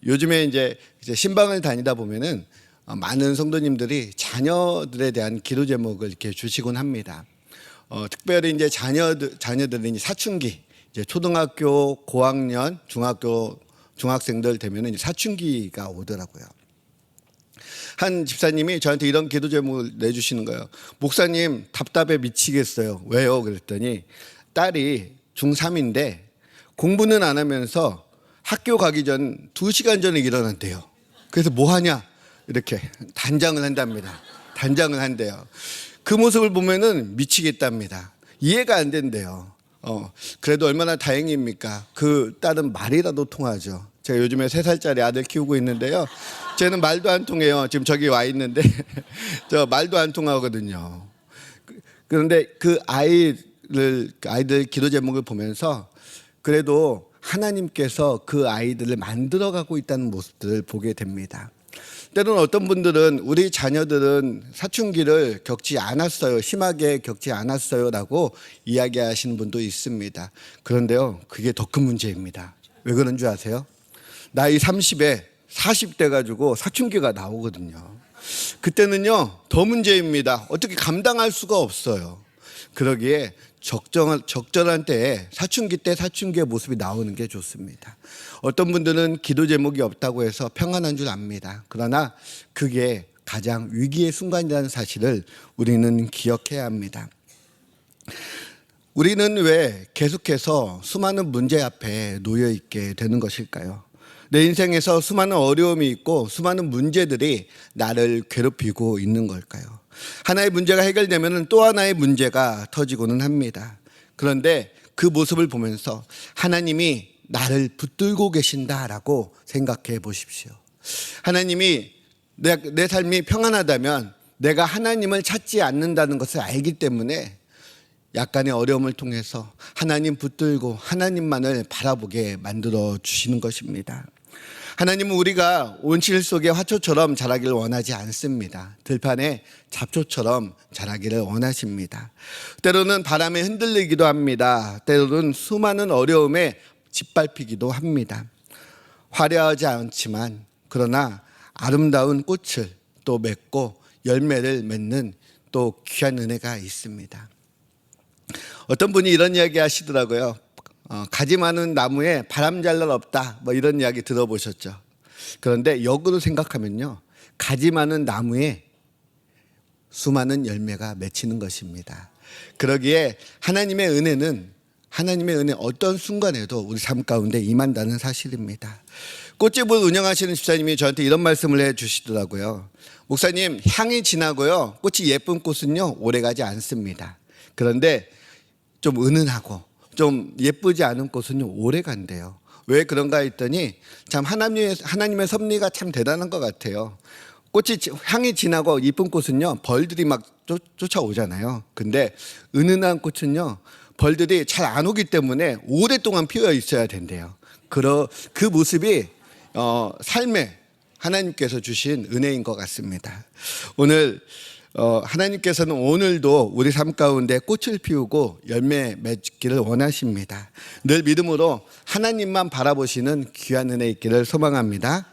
요즘에 이제 신방을 다니다 보면은 많은 성도님들이 자녀들에 대한 기도 제목을 이렇게 주시곤 합니다. 특별히 이제 자녀들이 이제 사춘기, 이제 초등학교 고학년, 중학생들 되면은 이제 사춘기가 오더라고요. 한 집사님이 저한테 이런 기도 제목을 내주시는 거예요. 목사님, 답답해 미치겠어요. 왜요? 그랬더니 딸이 중3인데 공부는 안 하면서 학교 가기 전 2시간 전에 일어난대요. 그래서 뭐 하냐? 이렇게 단장을 한답니다. 단장을 한대요. 그 모습을 보면은 미치겠답니다. 이해가 안 된대요. 그래도 얼마나 다행입니까? 그 딸은 말이라도 통하죠. 제가 요즘에 3살짜리 아들 키우고 있는데요. 쟤는 말도 안 통해요. 지금 저기 와 있는데 저 말도 안 통하거든요. 그런데 그 아이들 기도 제목을 보면서 그래도 하나님께서 그 아이들을 만들어가고 있다는 모습들을 보게 됩니다. 때로는 어떤 분들은 우리 자녀들은 사춘기를 겪지 않았어요. 심하게 겪지 않았어요. 라고 이야기하시는 분도 있습니다. 그런데요, 그게 더 큰 문제입니다. 왜 그런 줄 아세요? 나이 30에 40대 가지고 사춘기가 나오거든요. 그때는요, 더 문제입니다. 어떻게 감당할 수가 없어요. 그러기에 적절한 때에 사춘기 때 사춘기의 모습이 나오는 게 좋습니다. 어떤 분들은 기도 제목이 없다고 해서 평안한 줄 압니다. 그러나 그게 가장 위기의 순간이라는 사실을 우리는 기억해야 합니다. 우리는 왜 계속해서 수많은 문제 앞에 놓여 있게 되는 것일까요? 내 인생에서 수많은 어려움이 있고 수많은 문제들이 나를 괴롭히고 있는 걸까요? 하나의 문제가 해결되면 또 하나의 문제가 터지고는 합니다. 그런데 그 모습을 보면서 하나님이 나를 붙들고 계신다라고 생각해 보십시오. 하나님이 내 삶이 평안하다면 내가 하나님을 찾지 않는다는 것을 알기 때문에 약간의 어려움을 통해서 하나님 붙들고 하나님만을 바라보게 만들어 주시는 것입니다. 하나님은 우리가 온실 속의 화초처럼 자라기를 원하지 않습니다. 들판에 잡초처럼 자라기를 원하십니다. 때로는 바람에 흔들리기도 합니다. 때로는 수많은 어려움에 짓밟히기도 합니다. 화려하지 않지만 그러나 아름다운 꽃을 또 맺고 열매를 맺는 또 귀한 은혜가 있습니다. 어떤 분이 이런 이야기 하시더라고요. 가지 많은 나무에 바람 잘 날 없다, 뭐 이런 이야기 들어보셨죠? 그런데 역으로 생각하면요, 가지 많은 나무에 수많은 열매가 맺히는 것입니다. 그러기에 하나님의 은혜 어떤 순간에도 우리 삶 가운데 임한다는 사실입니다. 꽃집을 운영하시는 집사님이 저한테 이런 말씀을 해 주시더라고요. 목사님, 향이 진하고요, 꽃이 예쁜 꽃은요 오래가지 않습니다. 그런데 좀 은은하고 좀 예쁘지 않은 꽃은요 오래 간대요. 왜 그런가 했더니 참 하나님의 섭리가 참 대단한 것 같아요. 꽃이 향이 진하고 이쁜 꽃은요 벌들이 막 쫓아오잖아요. 근데 은은한 꽃은요 벌들이 잘 안 오기 때문에 오랫동안 피어 있어야 된대요. 그 모습이 삶에 하나님께서 주신 은혜인 것 같습니다. 오늘 하나님께서는 오늘도 우리 삶 가운데 꽃을 피우고 열매 맺기를 원하십니다. 늘 믿음으로 하나님만 바라보시는 귀한 은혜 있기를 소망합니다.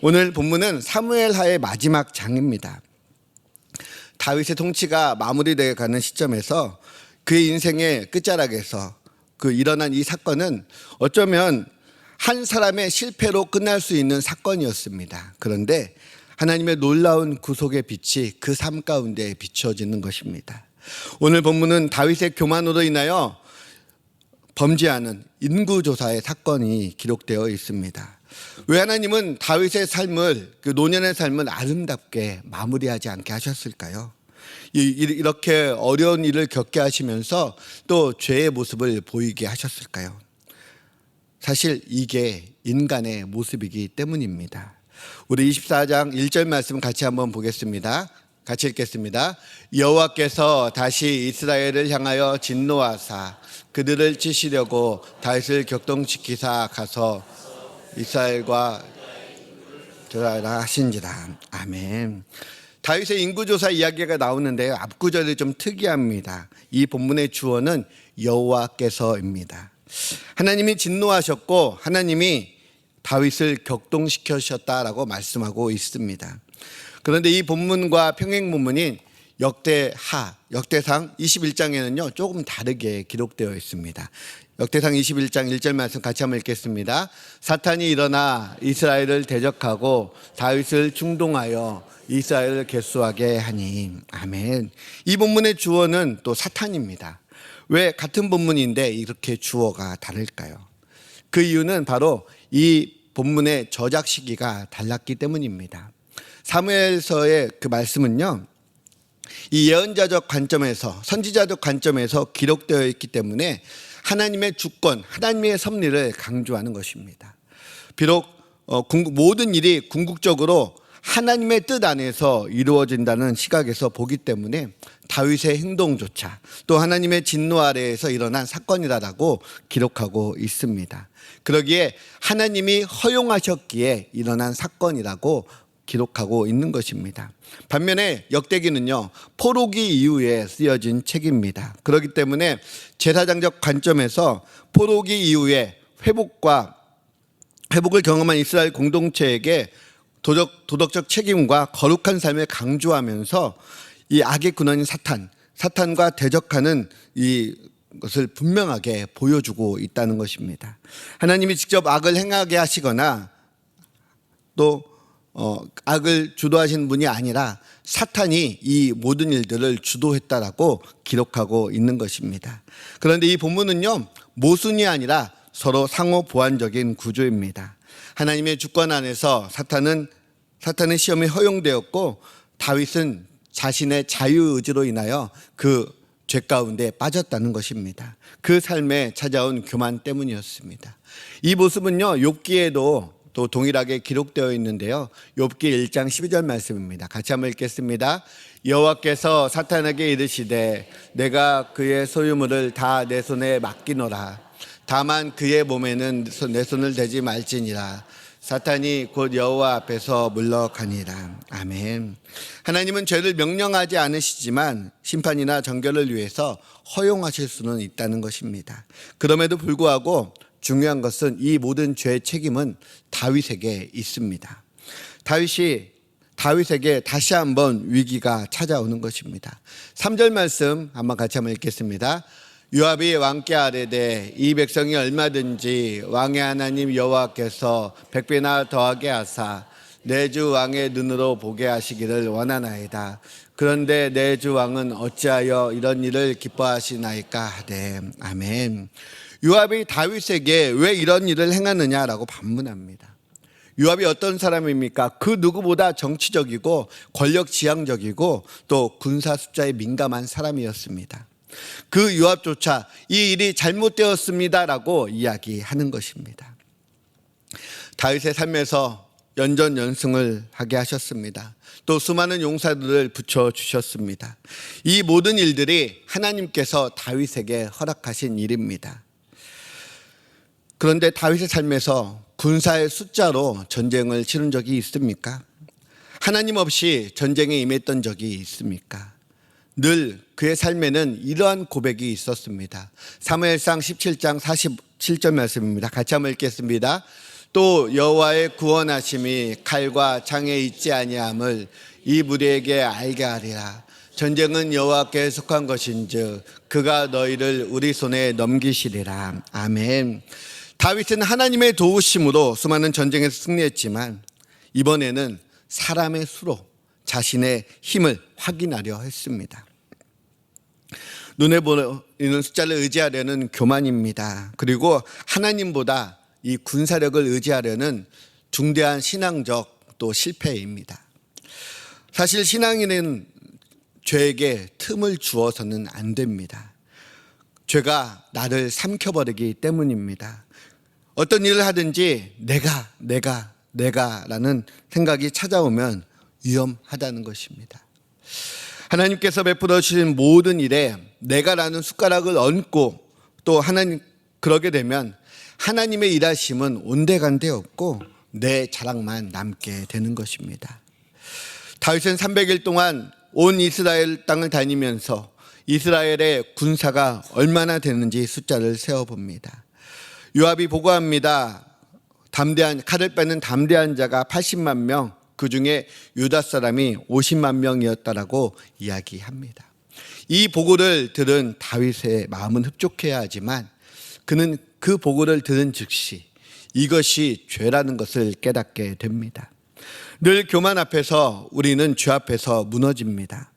오늘 본문은 사무엘하의 마지막 장입니다. 다윗의 통치가 마무리되어 가는 시점에서 그의 인생의 끝자락에서 일어난 이 사건은 어쩌면 한 사람의 실패로 끝날 수 있는 사건이었습니다. 그런데 하나님의 놀라운 구속의 빛이 그 삶 가운데 비춰지는 것입니다. 오늘 본문은 다윗의 교만으로 인하여 범죄하는 인구조사의 사건이 기록되어 있습니다. 왜 하나님은 다윗의 삶을, 노년의 삶을 아름답게 마무리하지 않게 하셨을까요? 이렇게 어려운 일을 겪게 하시면서 또 죄의 모습을 보이게 하셨을까요? 사실 이게 인간의 모습이기 때문입니다. 우리 24장 1절 말씀 같이 한번 보겠습니다. 같이 읽겠습니다. 여호와께서 다시 이스라엘을 향하여 진노하사 그들을 치시려고 다윗을 격동시키사 가서 이스라엘과 절하라 하신지라. 아멘. 다윗의 인구조사 이야기가 나오는데요, 앞구절이 좀 특이합니다. 이 본문의 주어는 여호와께서입니다. 하나님이 진노하셨고 하나님이 다윗을 격동시키셨다라고 말씀하고 있습니다. 그런데 이 본문과 평행 본문인 역대상 21장에는요 조금 다르게 기록되어 있습니다. 역대상 21장 1절 말씀 같이 한번 읽겠습니다. 사탄이 일어나 이스라엘을 대적하고 다윗을 충동하여 이스라엘을 결수하게 하니. 아멘. 이 본문의 주어는 또 사탄입니다. 왜 같은 본문인데 이렇게 주어가 다를까요? 그 이유는 바로 이 본문의 저작 시기가 달랐기 때문입니다. 사무엘서의 그 말씀은요 이 예언자적 관점에서, 선지자적 관점에서 기록되어 있기 때문에 하나님의 주권, 하나님의 섭리를 강조하는 것입니다. 비록 모든 일이 궁극적으로 하나님의 뜻 안에서 이루어진다는 시각에서 보기 때문에 다윗의 행동조차 또 하나님의 진노 아래에서 일어난 사건이라고 기록하고 있습니다. 그러기에 하나님이 허용하셨기에 일어난 사건이라고 기록하고 있는 것입니다. 반면에 역대기는요 포로기 이후에 쓰여진 책입니다. 그렇기 때문에 제사장적 관점에서 포로기 이후에 회복을 경험한 이스라엘 공동체에게 도덕적 책임과 거룩한 삶을 강조하면서 이 악의 근원인 사탄과 대적하는 이것을 분명하게 보여주고 있다는 것입니다. 하나님이 직접 악을 행하게 하시거나 또 악을 주도하신 분이 아니라 사탄이 이 모든 일들을 주도했다라고 기록하고 있는 것입니다. 그런데 이 본문은요 모순이 아니라 서로 상호 보완적인 구조입니다. 하나님의 주권 안에서 사탄의 시험이 허용되었고 다윗은 자신의 자유의지로 인하여 그 죄 가운데 빠졌다는 것입니다. 그 삶에 찾아온 교만 때문이었습니다. 이 모습은요 욥기에도 또 동일하게 기록되어 있는데요. 욥기 1장 12절 말씀입니다. 같이 한번 읽겠습니다. 여호와께서 사탄에게 이르시되 내가 그의 소유물을 다 내 손에 맡기노라. 다만 그의 몸에는 내 손을 대지 말지니라. 사탄이 곧 여호와 앞에서 물러가니라. 아멘. 하나님은 죄를 명령하지 않으시지만 심판이나 정결을 위해서 허용하실 수는 있다는 것입니다. 그럼에도 불구하고 중요한 것은 이 모든 죄의 책임은 다윗에게 있습니다. 다윗에게 다시 한번 위기가 찾아오는 것입니다. 3절 말씀 한번 같이 한번 읽겠습니다. 요압이 왕께 아뢰되 이 백성이 얼마든지 왕의 하나님 여호와께서 100배나 더하게 하사 내 주 왕의 눈으로 보게 하시기를 원하나이다. 그런데 내 주 왕은 어찌하여 이런 일을 기뻐하시나이까 하되. 아멘. 요압이 다윗에게 왜 이런 일을 행하느냐라고 반문합니다. 요압이 어떤 사람입니까? 그 누구보다 정치적이고 권력지향적이고 또 군사 숫자에 민감한 사람이었습니다. 그 요압조차 이 일이 잘못되었습니다라고 이야기하는 것입니다. 다윗의 삶에서 연전연승을 하게 하셨습니다. 또 수많은 용사들을 붙여주셨습니다. 이 모든 일들이 하나님께서 다윗에게 허락하신 일입니다. 그런데 다윗의 삶에서 군사의 숫자로 전쟁을 치른 적이 있습니까? 하나님 없이 전쟁에 임했던 적이 있습니까? 늘 그의 삶에는 이러한 고백이 있었습니다. 사무엘상 17장 47절 말씀입니다. 같이 한번 읽겠습니다. 또 여호와의 구원하심이 칼과 창에 있지 아니함을 이 무리에게 알게 하리라. 전쟁은 여호와께 속한 것인즉 그가 너희를 우리 손에 넘기시리라. 아멘. 다윗은 하나님의 도우심으로 수많은 전쟁에서 승리했지만 이번에는 사람의 수로 자신의 힘을 확인하려 했습니다. 눈에 보이는 숫자를 의지하려는 교만입니다. 그리고 하나님보다 이 군사력을 의지하려는 중대한 신앙적 또 실패입니다. 사실 신앙인은 죄에게 틈을 주어서는 안 됩니다. 죄가 나를 삼켜버리기 때문입니다. 어떤 일을 하든지 내가라는 생각이 찾아오면 위험하다는 것입니다. 하나님께서 베풀어 주신 모든 일에 내가라는 숟가락을 얹고 또 그러게 되면 하나님의 일하심은 온데간데 없고 내 자랑만 남게 되는 것입니다. 다윗은 300일 동안 온 이스라엘 땅을 다니면서 이스라엘의 군사가 얼마나 되는지 숫자를 세어봅니다. 요압이 보고합니다. 칼을 빼는 담대한 자가 80만 명, 그 중에 유다 사람이 50만 명이었다라고 이야기합니다. 이 보고를 들은 다윗의 마음은 흡족해야 하지만 그는 그 보고를 들은 즉시 이것이 죄라는 것을 깨닫게 됩니다. 늘 교만 앞에서 우리는 죄 앞에서 무너집니다.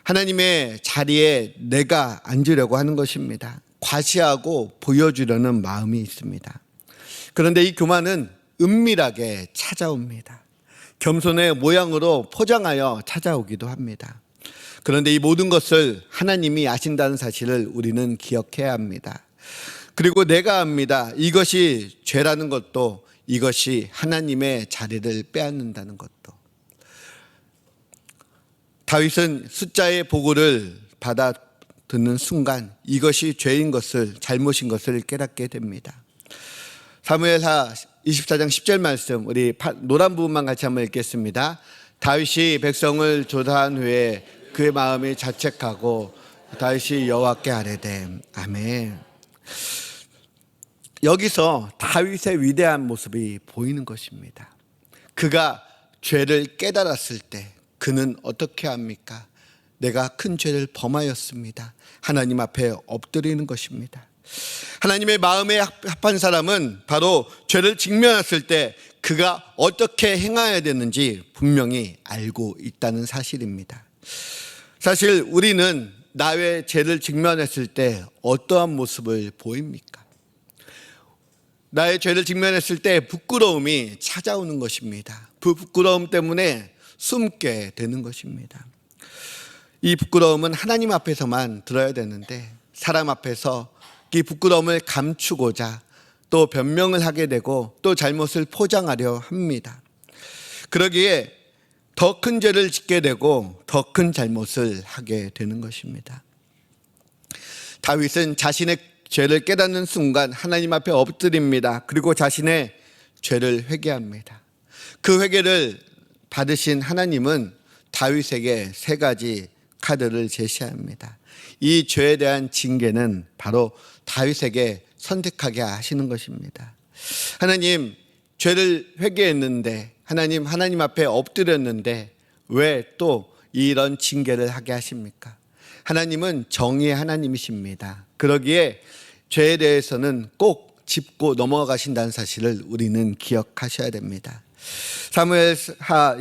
하나님의 자리에 내가 앉으려고 하는 것입니다. 과시하고 보여주려는 마음이 있습니다. 그런데 이 교만은 은밀하게 찾아옵니다. 겸손의 모양으로 포장하여 찾아오기도 합니다. 그런데 이 모든 것을 하나님이 아신다는 사실을 우리는 기억해야 합니다. 그리고 내가 압니다. 이것이 죄라는 것도, 이것이 하나님의 자리를 빼앗는다는 것도. 다윗은 숫자의 보고를 받아 듣는 순간 이것이 죄인 것을, 잘못인 것을 깨닫게 됩니다. 사무엘하 24장 10절 말씀, 우리 노란 부분만 같이 한번 읽겠습니다. 다윗이 백성을 조사한 후에 그의 마음이 자책하고 다윗이 여호와께 아뢰되. 아멘. 여기서 다윗의 위대한 모습이 보이는 것입니다. 그가 죄를 깨달았을 때 그는 어떻게 합니까? 내가 큰 죄를 범하였습니다. 하나님 앞에 엎드리는 것입니다. 하나님의 마음에 합한 사람은 바로 죄를 직면했을 때 그가 어떻게 행해야 되는지 분명히 알고 있다는 사실입니다. 사실 우리는 나의 죄를 직면했을 때 어떠한 모습을 보입니까? 나의 죄를 직면했을 때 부끄러움이 찾아오는 것입니다. 그 부끄러움 때문에 숨게 되는 것입니다. 이 부끄러움은 하나님 앞에서만 들어야 되는데 사람 앞에서 이 부끄러움을 감추고자 또 변명을 하게 되고 또 잘못을 포장하려 합니다. 그러기에 더 큰 죄를 짓게 되고 더 큰 잘못을 하게 되는 것입니다. 다윗은 자신의 죄를 깨닫는 순간 하나님 앞에 엎드립니다. 그리고 자신의 죄를 회개합니다. 그 회개를 받으신 하나님은 다윗에게 세 가지 카드를 제시합니다. 이 죄에 대한 징계는 바로 다윗에게 선택하게 하시는 것입니다. 하나님, 죄를 회개했는데, 하나님 앞에 엎드렸는데 왜 또 이런 징계를 하게 하십니까? 하나님은 정의의 하나님이십니다. 그러기에 죄에 대해서는 꼭 짚고 넘어가신다는 사실을 우리는 기억하셔야 됩니다. 사무엘하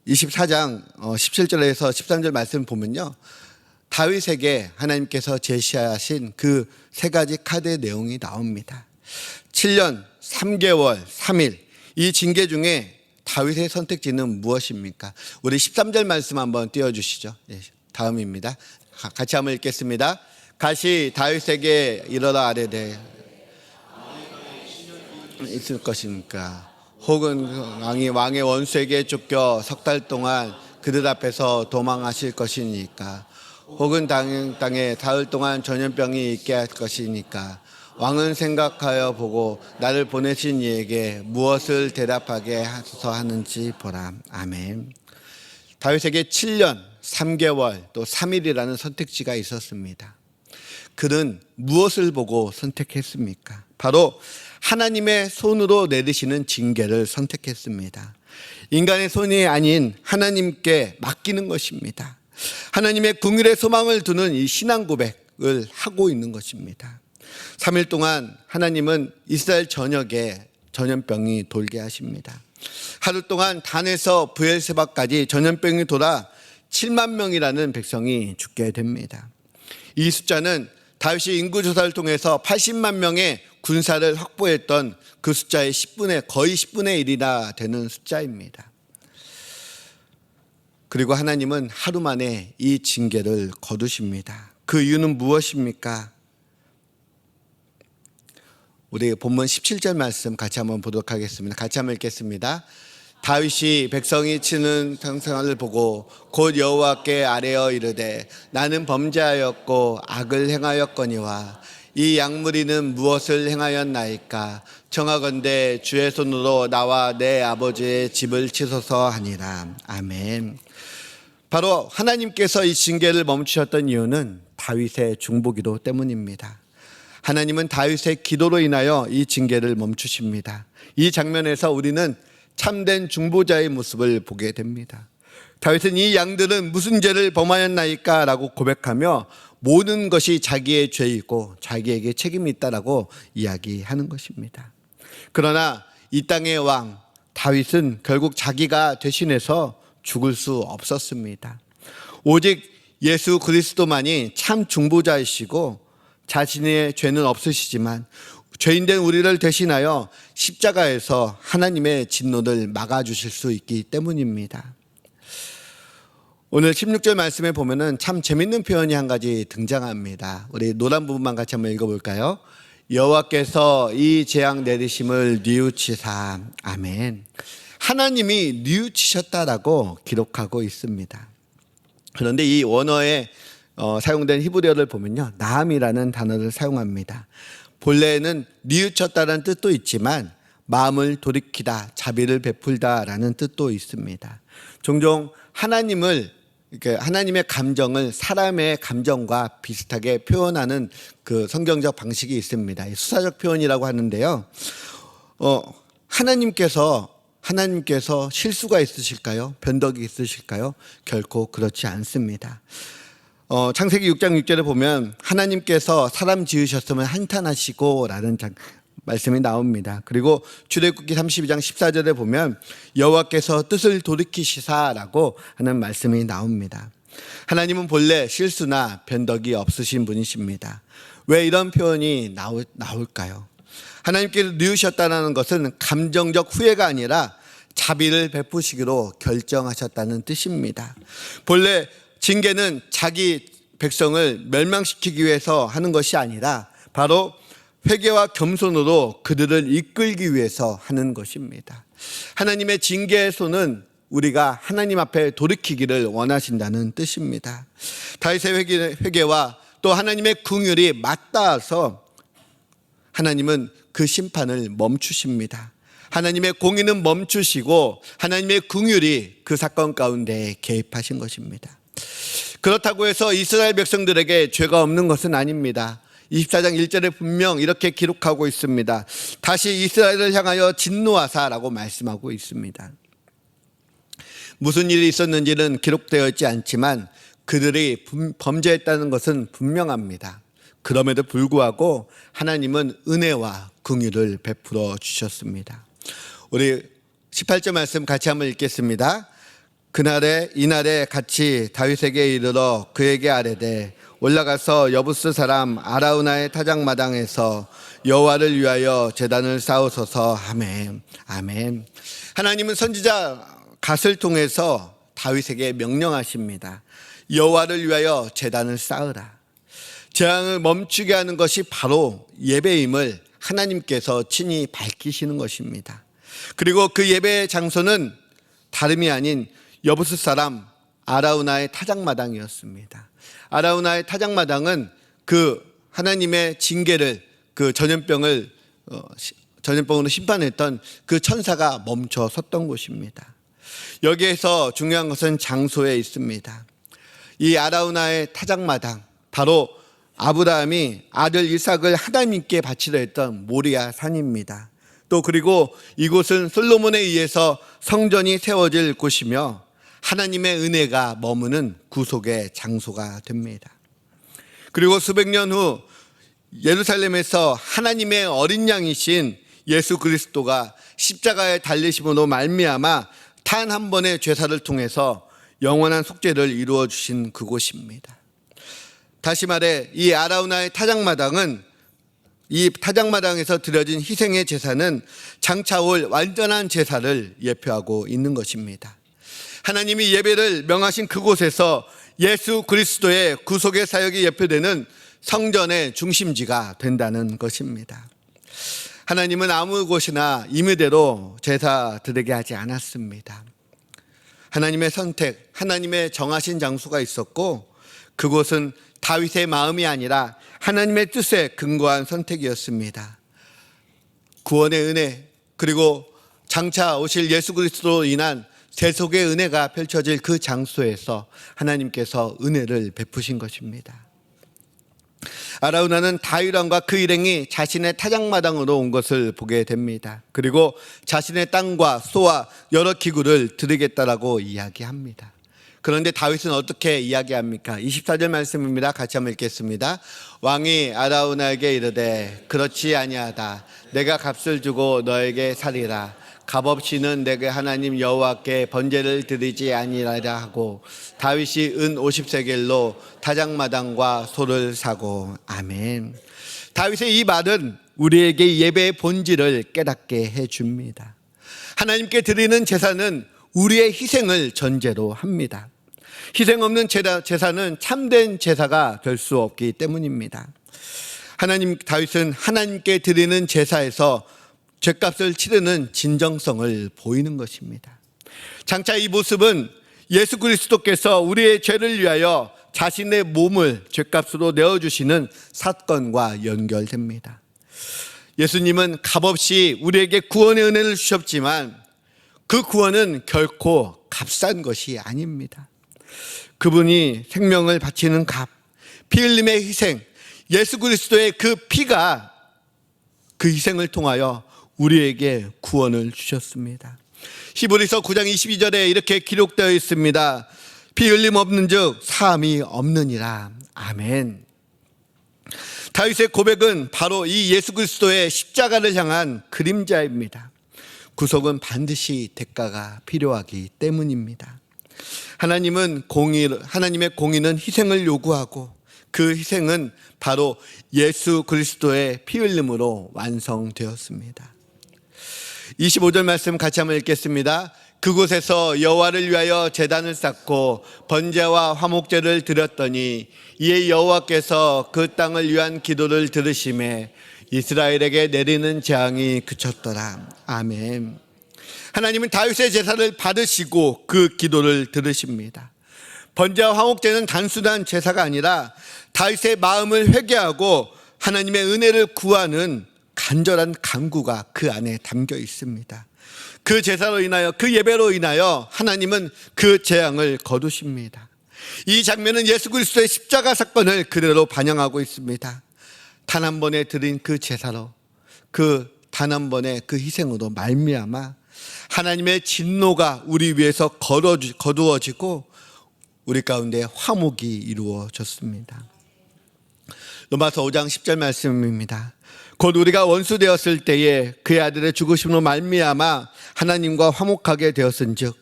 24장 17절에서 13절 말씀 보면요, 다윗에게 하나님께서 제시하신 그 세 가지 카드의 내용이 나옵니다. 7년 3개월 3일, 이 징계 중에 다윗의 선택지는 무엇입니까? 우리 13절 말씀 한번 띄워주시죠. 다음입니다. 같이 한번 읽겠습니다. 가시 다윗에게 이르라 아뢰되 있을 것입니까? 혹은 왕의 원수에게 쫓겨 석 달 동안 그들 앞에서 도망하실 것이니까? 혹은 땅에 사흘 동안 전염병이 있게 할 것이니까? 왕은 생각하여 보고 나를 보내신 이에게 무엇을 대답하게 하소서 하는지 보라. 아멘. 다윗에게 7년 3개월 또 3일이라는 선택지가 있었습니다. 그는 무엇을 보고 선택했습니까? 바로 하나님의 손으로 내리시는 징계를 선택했습니다. 인간의 손이 아닌 하나님께 맡기는 것입니다. 하나님의 긍휼의 소망을 두는 이 신앙 고백을 하고 있는 것입니다. 3일 동안 하나님은 이스라엘 전역에 전염병이 돌게 하십니다. 하루 동안 단에서 브엘세바까지 전염병이 돌아 7만 명이라는 백성이 죽게 됩니다. 이 숫자는 다윗이 인구조사를 통해서 80만 명의 군사를 확보했던 그 숫자의 거의 10분의 1이나 되는 숫자입니다. 그리고 하나님은 하루 만에 이 징계를 거두십니다. 그 이유는 무엇입니까? 우리 본문 17절 말씀 같이 한번 보도록 하겠습니다. 같이 한번 읽겠습니다. 다윗이 백성이 치는 생활을 보고 곧 여호와께 아뢰어 이르되 나는 범죄하였고 악을 행하였거니와 이 양무리는 무엇을 행하였나이까? 청하건대 주의 손으로 나와 내 아버지의 집을 치소서 하니라. 아멘. 바로 하나님께서 이 징계를 멈추셨던 이유는 다윗의 중보기도 때문입니다. 하나님은 다윗의 기도로 인하여 이 징계를 멈추십니다. 이 장면에서 우리는 참된 중보자의 모습을 보게 됩니다. 다윗은 이 양들은 무슨 죄를 범하였나이까 라고 고백하며 모든 것이 자기의 죄이고 자기에게 책임이 있다라고 이야기하는 것입니다. 그러나 이 땅의 왕 다윗은 결국 자기가 대신해서 죽을 수 없었습니다. 오직 예수 그리스도만이 참 중보자이시고 자신의 죄는 없으시지만 죄인된 우리를 대신하여 십자가에서 하나님의 진노를 막아주실 수 있기 때문입니다. 오늘 16절 말씀에 보면은 참 재밌는 표현이 한 가지 등장합니다. 우리 노란 부분만 같이 한번 읽어볼까요? 여호와께서 이 재앙 내리심을 뉘우치사. 아멘. 하나님이 뉘우치셨다라고 기록하고 있습니다. 그런데 이 원어에 사용된 히브리어를 보면요, 나함이라는 단어를 사용합니다. 본래는 뉘우쳤다는 뜻도 있지만 마음을 돌이키다, 자비를 베풀다라는 뜻도 있습니다. 종종 하나님의 감정을 사람의 감정과 비슷하게 표현하는 그 성경적 방식이 있습니다. 수사적 표현이라고 하는데요. 하나님께서 실수가 있으실까요? 변덕이 있으실까요? 결코 그렇지 않습니다. 창세기 6장 6절에 보면 하나님께서 사람 지으셨으면 한탄하시고 라는 말씀이 나옵니다. 그리고 출애굽기 32장 14절에 보면 여호와께서 뜻을 돌이키시사라고 하는 말씀이 나옵니다. 하나님은 본래 실수나 변덕이 없으신 분이십니다. 왜 이런 표현이 나올까요? 하나님께서 뉘우셨다는 것은 감정적 후회가 아니라 자비를 베푸시기로 결정하셨다는 뜻입니다. 본래 징계는 자기 백성을 멸망시키기 위해서 하는 것이 아니라 바로 회개와 겸손으로 그들을 이끌기 위해서 하는 것입니다. 하나님의 징계의 손은 우리가 하나님 앞에 돌이키기를 원하신다는 뜻입니다. 다윗의 회개와 또 하나님의 긍휼이 맞닿아서 하나님은 그 심판을 멈추십니다. 하나님의 공의는 멈추시고 하나님의 긍휼이 그 사건 가운데 개입하신 것입니다. 그렇다고 해서 이스라엘 백성들에게 죄가 없는 것은 아닙니다. 24장 1절에 분명 이렇게 기록하고 있습니다. 다시 이스라엘을 향하여 진노하사라고 말씀하고 있습니다. 무슨 일이 있었는지는 기록되어 있지 않지만 그들이 범죄했다는 것은 분명합니다. 그럼에도 불구하고 하나님은 은혜와 긍휼을 베풀어 주셨습니다. 우리 18절 말씀 같이 한번 읽겠습니다. 이날에 같이 다윗에게 이르러 그에게 아뢰되 올라가서 여부스 사람 아라우나의 타작마당에서 여호와를 위하여 제단을 쌓으소서 하매. 아멘. 하나님은 선지자 갓을 통해서 다윗에게 명령하십니다. 여호와를 위하여 제단을 쌓으라. 재앙을 멈추게 하는 것이 바로 예배임을 하나님께서 친히 밝히시는 것입니다. 그리고 그 예배의 장소는 다름이 아닌 여부스 사람 아라우나의 타작마당이었습니다. 아라우나의 타작마당은 그 하나님의 징계를 그 전염병으로 심판했던 그 천사가 멈춰 섰던 곳입니다. 여기에서 중요한 것은 장소에 있습니다. 이 아라우나의 타작마당, 바로 아브라함이 아들 이삭을 하나님께 바치려 했던 모리아 산입니다. 또 그리고 이곳은 솔로몬에 의해서 성전이 세워질 곳이며 하나님의 은혜가 머무는 구속의 장소가 됩니다. 그리고 수백 년 후 예루살렘에서 하나님의 어린 양이신 예수 그리스도가 십자가에 달리심으로 말미암아 단 한 번의 죄사를 통해서 영원한 속죄를 이루어 주신 그곳입니다. 다시 말해 이 아라우나의 타작마당은, 이 타작마당에서 드려진 희생의 제사는 장차 올 완전한 제사를 예표하고 있는 것입니다. 하나님이 예배를 명하신 그곳에서 예수 그리스도의 구속의 사역이 예표되는 성전의 중심지가 된다는 것입니다. 하나님은 아무 곳이나 임의대로 제사 드리게 하지 않았습니다. 하나님의 선택, 하나님의 정하신 장소가 있었고 그곳은 다윗의 마음이 아니라 하나님의 뜻에 근거한 선택이었습니다. 구원의 은혜, 그리고 장차 오실 예수 그리스도로 인한 세속의 은혜가 펼쳐질 그 장소에서 하나님께서 은혜를 베푸신 것입니다. 아라우나는 다윗 왕과 그 일행이 자신의 타작마당으로 온 것을 보게 됩니다. 그리고 자신의 땅과 소와 여러 기구를 드리겠다라고 이야기합니다. 그런데 다윗은 어떻게 이야기합니까? 24절 말씀입니다. 같이 한번 읽겠습니다. 왕이 아라우나에게 이르되 그렇지 아니하다. 내가 값을 주고 너에게 살리라. 값없이는 내게 하나님 여호와께 번제를 드리지 아니하리라 하고 다윗이 은 50세겔로 타작마당과 소를 사고. 아멘. 다윗의 이 말은 우리에게 예배의 본질을 깨닫게 해줍니다. 하나님께 드리는 제사는 우리의 희생을 전제로 합니다. 희생 없는 제사는 참된 제사가 될 수 없기 때문입니다. 다윗은 하나님께 드리는 제사에서 죄값을 치르는 진정성을 보이는 것입니다. 장차 이 모습은 예수 그리스도께서 우리의 죄를 위하여 자신의 몸을 죄값으로 내어주시는 사건과 연결됩니다. 예수님은 값없이 우리에게 구원의 은혜를 주셨지만 그 구원은 결코 값싼 것이 아닙니다. 그분이 생명을 바치는 값, 피 흘림의 희생, 예수 그리스도의 그 피가 그 희생을 통하여 우리에게 구원을 주셨습니다. 히브리서 9장 22절에 이렇게 기록되어 있습니다. 피 흘림 없는 즉 사함이 없느니라. 아멘. 다윗의 고백은 바로 이 예수 그리스도의 십자가를 향한 그림자입니다. 구속은 반드시 대가가 필요하기 때문입니다. 하나님의 공의는 희생을 요구하고 그 희생은 바로 예수 그리스도의 피 흘림으로 완성되었습니다. 25절 말씀 같이 한번 읽겠습니다. 그곳에서 여호와를 위하여 제단을 쌓고 번제와 화목제를 드렸더니 이에 여호와께서 그 땅을 위한 기도를 들으시매 이스라엘에게 내리는 재앙이 그쳤더라. 아멘. 하나님은 다윗의 제사를 받으시고 그 기도를 들으십니다. 번제와 화목제는 단순한 제사가 아니라 다윗의 마음을 회개하고 하나님의 은혜를 구하는 간절한 간구가 그 안에 담겨 있습니다. 그 제사로 인하여, 그 예배로 인하여 하나님은 그 재앙을 거두십니다. 이 장면은 예수 그리스도의 십자가 사건을 그대로 반영하고 있습니다. 단 한 번에 드린 그 제사로, 그 단 한 번의 그 희생으로 말미암아 하나님의 진노가 우리 위에서 거두어지고 우리 가운데 화목이 이루어졌습니다. 로마서 5장 10절 말씀입니다. 곧 우리가 원수 되었을 때에 그의 아들의 죽으심으로 말미암아 하나님과 화목하게 되었은즉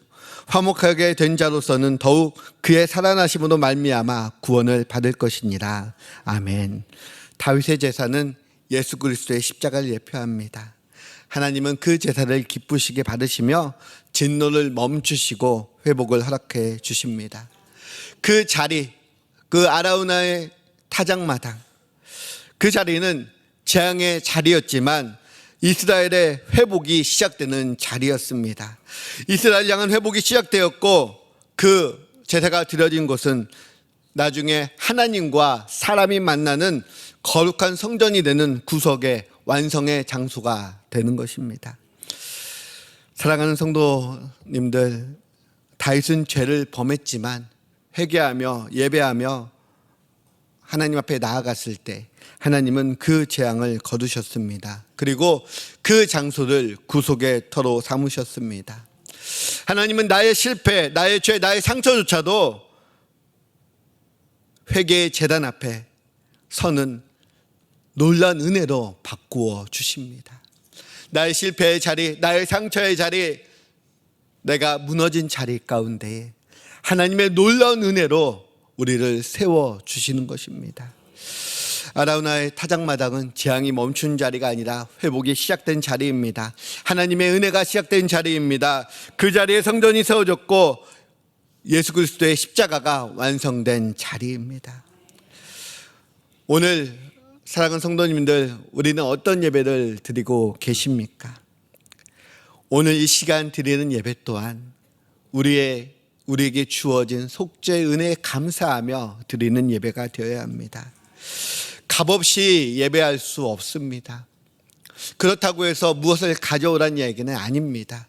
화목하게 된 자로서는 더욱 그의 살아나심으로 말미암아 구원을 받을 것이니라. 아멘. 다윗의 제사는 예수 그리스도의 십자가를 예표합니다. 하나님은 그 제사를 기쁘시게 받으시며 진노를 멈추시고 회복을 허락해 주십니다. 그 자리, 그 아라우나의 타작마당, 그 자리는 재앙의 자리였지만 이스라엘의 회복이 시작되는 자리였습니다. 이스라엘 향한 회복이 시작되었고 그 제사가 드려진 곳은 나중에 하나님과 사람이 만나는 거룩한 성전이 되는 구속의 완성의 장소가 되는 것입니다. 사랑하는 성도님들, 다윗은 죄를 범했지만 회개하며 예배하며 하나님 앞에 나아갔을 때 하나님은 그 재앙을 거두셨습니다. 그리고 그 장소를 구속의 터로 삼으셨습니다. 하나님은 나의 실패, 나의 죄, 나의 상처조차도 회개의 제단 앞에 서는 놀라운 은혜로 바꾸어 주십니다. 나의 실패의 자리, 나의 상처의 자리, 내가 무너진 자리 가운데에 하나님의 놀라운 은혜로 우리를 세워 주시는 것입니다. 아라우나의 타작마당은 재앙이 멈춘 자리가 아니라 회복이 시작된 자리입니다. 하나님의 은혜가 시작된 자리입니다. 그 자리에 성전이 세워졌고 예수 그리스도의 십자가가 완성된 자리입니다. 오늘 사랑하는 성도님들, 우리는 어떤 예배를 드리고 계십니까? 오늘 이 시간 드리는 예배 또한 우리에게 주어진 속죄의 은혜에 감사하며 드리는 예배가 되어야 합니다. 값없이 예배할 수 없습니다. 그렇다고 해서 무엇을 가져오라는 얘기는 아닙니다.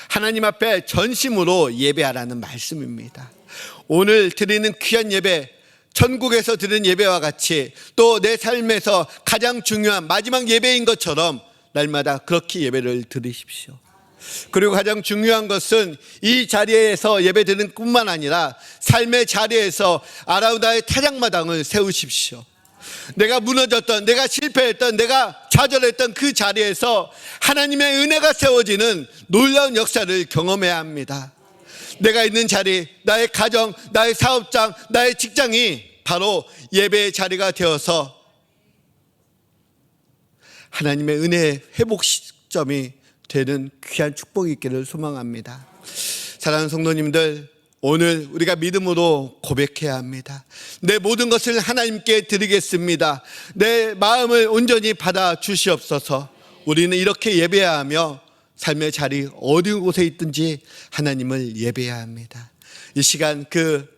하나님 앞에 전심으로 예배하라는 말씀입니다. 오늘 드리는 귀한 예배, 천국에서 드린 예배와 같이 또 내 삶에서 가장 중요한 마지막 예배인 것처럼 날마다 그렇게 예배를 드리십시오. 그리고 가장 중요한 것은 이 자리에서 예배 드리는 뿐만 아니라 삶의 자리에서 아라우나의 타작마당을 세우십시오. 내가 무너졌던, 내가 실패했던, 내가 좌절했던 그 자리에서 하나님의 은혜가 세워지는 놀라운 역사를 경험해야 합니다. 내가 있는 자리, 나의 가정, 나의 사업장, 나의 직장이 바로 예배의 자리가 되어서 하나님의 은혜의 회복 시점이 되는 귀한 축복이 있기를 소망합니다. 사랑하는 성도님들, 오늘 우리가 믿음으로 고백해야 합니다. 내 모든 것을 하나님께 드리겠습니다. 내 마음을 온전히 받아 주시옵소서. 우리는 이렇게 예배해야 하며 삶의 자리 어디 곳에 있든지 하나님을 예배해야 합니다. 이 시간 그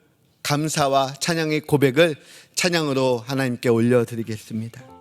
감사와 찬양의 고백을 찬양으로 하나님께 올려드리겠습니다.